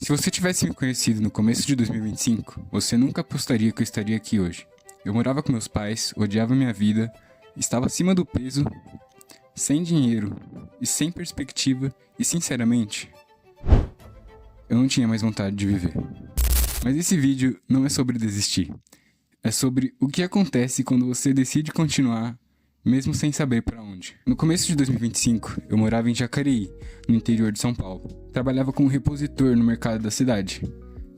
Se você tivesse me conhecido no começo de 2025, você nunca apostaria que eu estaria aqui hoje. Eu morava com meus pais, odiava minha vida, estava acima do peso, sem dinheiro e sem perspectiva e, sinceramente, eu não tinha mais vontade de viver. Mas esse vídeo não é sobre desistir. É sobre o que acontece quando você decide continuar, mesmo sem saber para onde. No começo de 2025, eu morava em Jacareí, no interior de São Paulo. Trabalhava como repositor no mercado da cidade.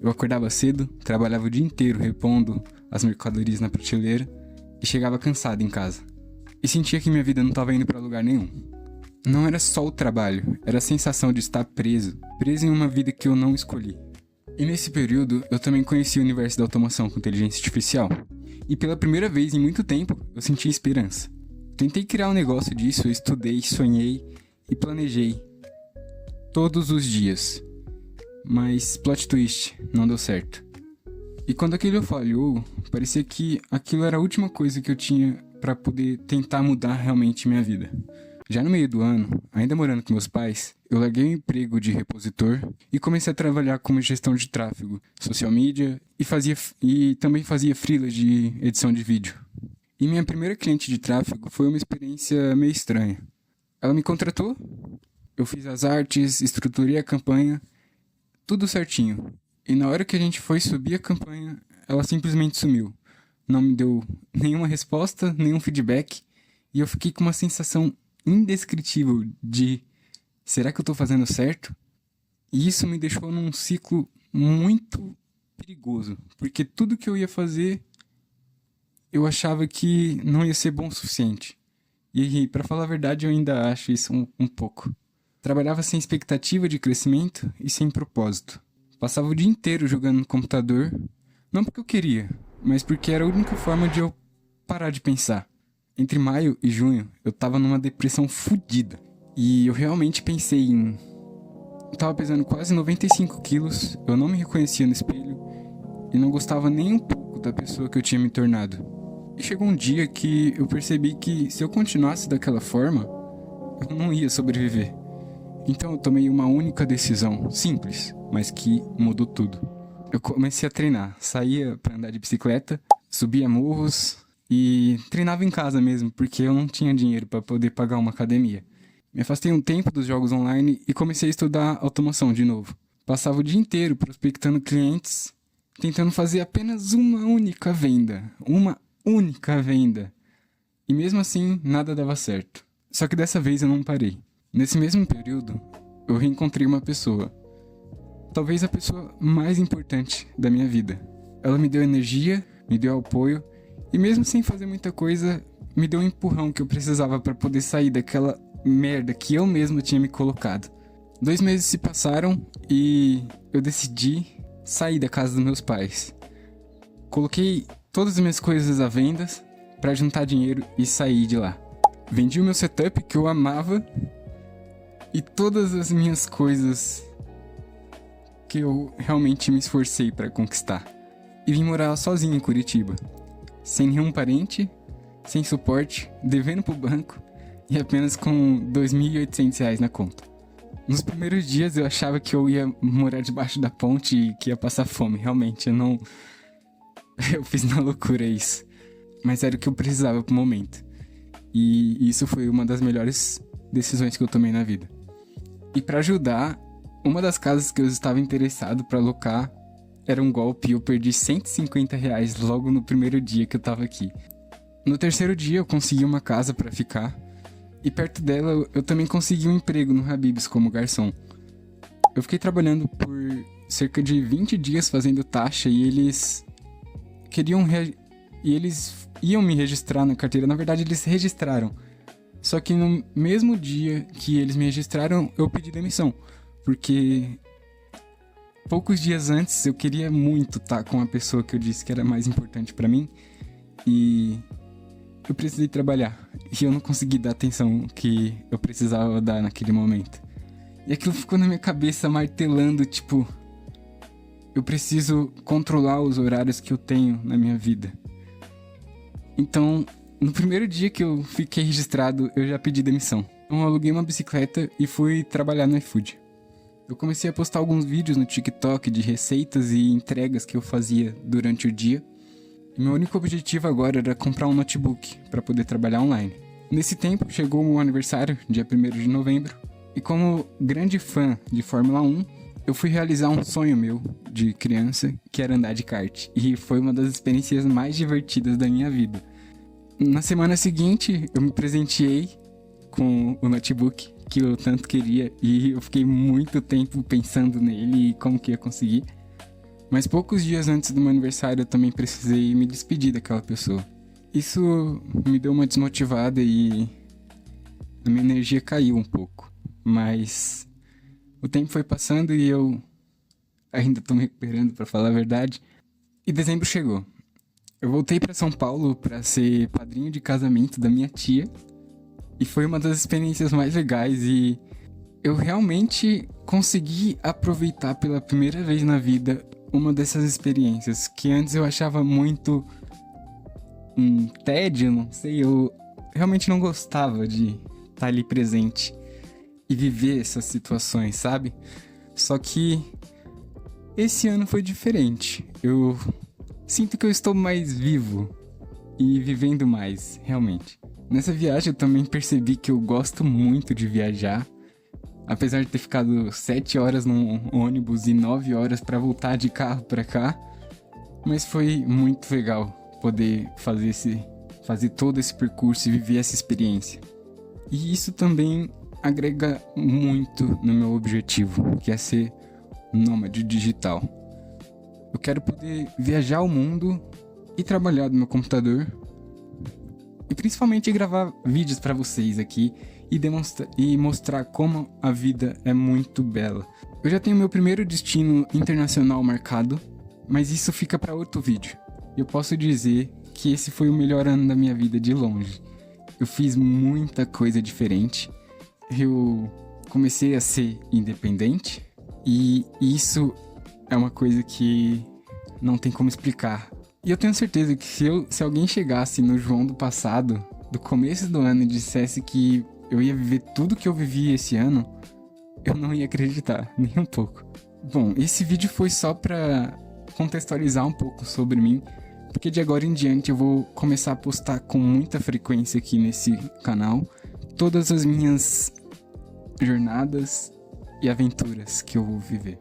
Eu acordava cedo, trabalhava o dia inteiro repondo as mercadorias na prateleira e chegava cansado em casa. E sentia que minha vida não estava indo para lugar nenhum. Não era só o trabalho, era a sensação de estar preso em uma vida que eu não escolhi. E nesse período, eu também conheci o universo da automação com inteligência artificial. E pela primeira vez em muito tempo, eu senti esperança. Tentei criar um negócio disso, eu estudei, sonhei e planejei todos os dias. Mas plot twist, não deu certo. E quando aquilo falhou, parecia que aquilo era a última coisa que eu tinha para poder tentar mudar realmente minha vida. Já no meio do ano, ainda morando com meus pais, eu larguei o emprego de repositor e comecei a trabalhar como gestão de tráfego, social media e também fazia freela de edição de vídeo. E minha primeira cliente de tráfego foi uma experiência meio estranha. Ela me contratou, eu fiz as artes, estruturei a campanha, tudo certinho. E na hora que a gente foi subir a campanha, ela simplesmente sumiu. Não me deu nenhuma resposta, nenhum feedback, e eu fiquei com uma sensação indescritível de será que eu tô fazendo certo? E isso me deixou num ciclo muito perigoso, porque tudo que eu ia fazer eu achava que não ia ser bom o suficiente. E pra falar a verdade, eu ainda acho isso um pouco. Trabalhava sem expectativa de crescimento e sem propósito. Passava o dia inteiro jogando no computador, não porque eu queria, mas porque era a única forma de eu parar de pensar. Entre maio e junho, eu tava numa depressão fodida. E eu realmente pensei em... Eu tava pesando quase 95 quilos, eu não me reconhecia no espelho e não gostava nem um pouco da pessoa que eu tinha me tornado. E chegou um dia que eu percebi que se eu continuasse daquela forma, eu não ia sobreviver. Então eu tomei uma única decisão, simples, mas que mudou tudo. Eu comecei a treinar, saía pra andar de bicicleta, subia morros e treinava em casa mesmo, porque eu não tinha dinheiro para poder pagar uma academia. Me afastei um tempo dos jogos online e comecei a estudar automação de novo. Passava o dia inteiro prospectando clientes, tentando fazer apenas uma única venda. E mesmo assim, nada dava certo. Só que dessa vez eu não parei. Nesse mesmo período, eu reencontrei uma pessoa. Talvez a pessoa mais importante da minha vida. Ela me deu energia, me deu apoio e mesmo sem fazer muita coisa, me deu um empurrão que eu precisava para poder sair daquela merda que eu mesmo tinha me colocado. 2 meses se passaram e eu decidi sair da casa dos meus pais. Coloquei todas as minhas coisas à venda para juntar dinheiro e sair de lá. Vendi o meu setup que eu amava e todas as minhas coisas que eu realmente me esforcei para conquistar. E vim morar sozinho em Curitiba. Sem nenhum parente, sem suporte, devendo pro banco e apenas com R$ 2.800 na conta. Nos primeiros dias eu achava que eu ia morar debaixo da ponte e que ia passar fome. Realmente, eu fiz na loucura isso. Mas era o que eu precisava pro momento. E isso foi uma das melhores decisões que eu tomei na vida. E para ajudar, uma das casas que eu estava interessado para alocar era um golpe e eu perdi R$ 150 logo no primeiro dia que eu tava aqui. No terceiro dia eu consegui uma casa para ficar e perto dela eu também consegui um emprego no Habib's como garçom. Eu fiquei trabalhando por cerca de 20 dias fazendo taxa e eles iam me registrar na carteira. Na verdade eles registraram. Só que no mesmo dia que eles me registraram eu pedi demissão, porque poucos dias antes eu queria muito estar com a pessoa que eu disse que era mais importante pra mim e eu precisei trabalhar e eu não consegui dar a atenção que eu precisava dar naquele momento. E aquilo ficou na minha cabeça martelando, tipo, eu preciso controlar os horários que eu tenho na minha vida. Então, no primeiro dia que eu fiquei registrado, eu já pedi demissão. Então eu aluguei uma bicicleta e fui trabalhar no iFood. Eu comecei a postar alguns vídeos no TikTok de receitas e entregas que eu fazia durante o dia. E meu único objetivo agora era comprar um notebook para poder trabalhar online. Nesse tempo chegou o meu aniversário, dia 1º de novembro, e como grande fã de Fórmula 1, eu fui realizar um sonho meu de criança, que era andar de kart. E foi uma das experiências mais divertidas da minha vida. Na semana seguinte, eu me presenteei com o notebook que eu tanto queria e eu fiquei muito tempo pensando nele e como que ia conseguir. Mas poucos dias antes do meu aniversário eu também precisei me despedir daquela pessoa. Isso me deu uma desmotivada e a minha energia caiu um pouco. Mas o tempo foi passando e eu ainda tô me recuperando, pra falar a verdade. E dezembro chegou. Eu voltei pra São Paulo pra ser padrinho de casamento da minha tia. E foi uma das experiências mais legais e eu realmente consegui aproveitar pela primeira vez na vida uma dessas experiências que antes eu achava muito tédio, não sei, eu realmente não gostava de estar ali presente e viver essas situações, sabe? Só que esse ano foi diferente. Eu sinto que eu estou mais vivo e vivendo mais, realmente. Nessa viagem eu também percebi que eu gosto muito de viajar. Apesar de ter ficado 7 horas num ônibus e 9 horas para voltar de carro para cá. Mas foi muito legal poder fazer todo esse percurso e viver essa experiência. E isso também agrega muito no meu objetivo, que é ser nômade digital. Eu quero poder viajar o mundo e trabalhar do meu computador. E principalmente gravar vídeos pra vocês aqui e mostrar como a vida é muito bela. Eu já tenho meu primeiro destino internacional marcado, mas isso fica pra outro vídeo. Eu posso dizer que esse foi o melhor ano da minha vida de longe. Eu fiz muita coisa diferente. Eu comecei a ser independente e isso é uma coisa que não tem como explicar. E eu tenho certeza que se alguém chegasse no João do passado, do começo do ano, e dissesse que eu ia viver tudo que eu vivi esse ano, eu não ia acreditar, nem um pouco. Bom, esse vídeo foi só pra contextualizar um pouco sobre mim, porque de agora em diante eu vou começar a postar com muita frequência aqui nesse canal todas as minhas jornadas e aventuras que eu vou viver.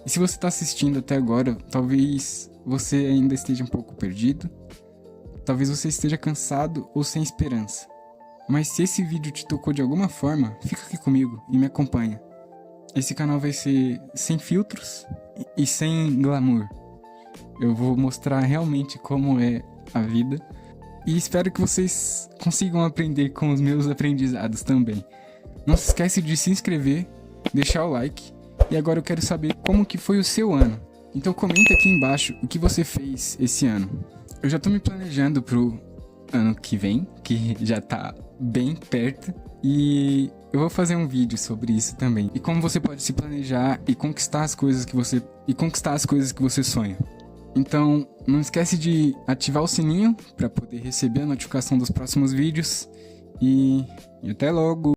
E se você tá assistindo até agora, talvez você ainda esteja um pouco perdido, talvez você esteja cansado ou sem esperança. Mas se esse vídeo te tocou de alguma forma, fica aqui comigo e me acompanha. Esse canal vai ser sem filtros e sem glamour. Eu vou mostrar realmente como é a vida e espero que vocês consigam aprender com os meus aprendizados também. Não se esquece de se inscrever, deixar o like e agora eu quero saber como que foi o seu ano. Então comenta aqui embaixo o que você fez esse ano. Eu já tô me planejando pro ano que vem, que já tá bem perto, e eu vou fazer um vídeo sobre isso também. E como você pode se planejar e conquistar as coisas que você sonha. Então, não esquece de ativar o sininho para poder receber a notificação dos próximos vídeos e até logo.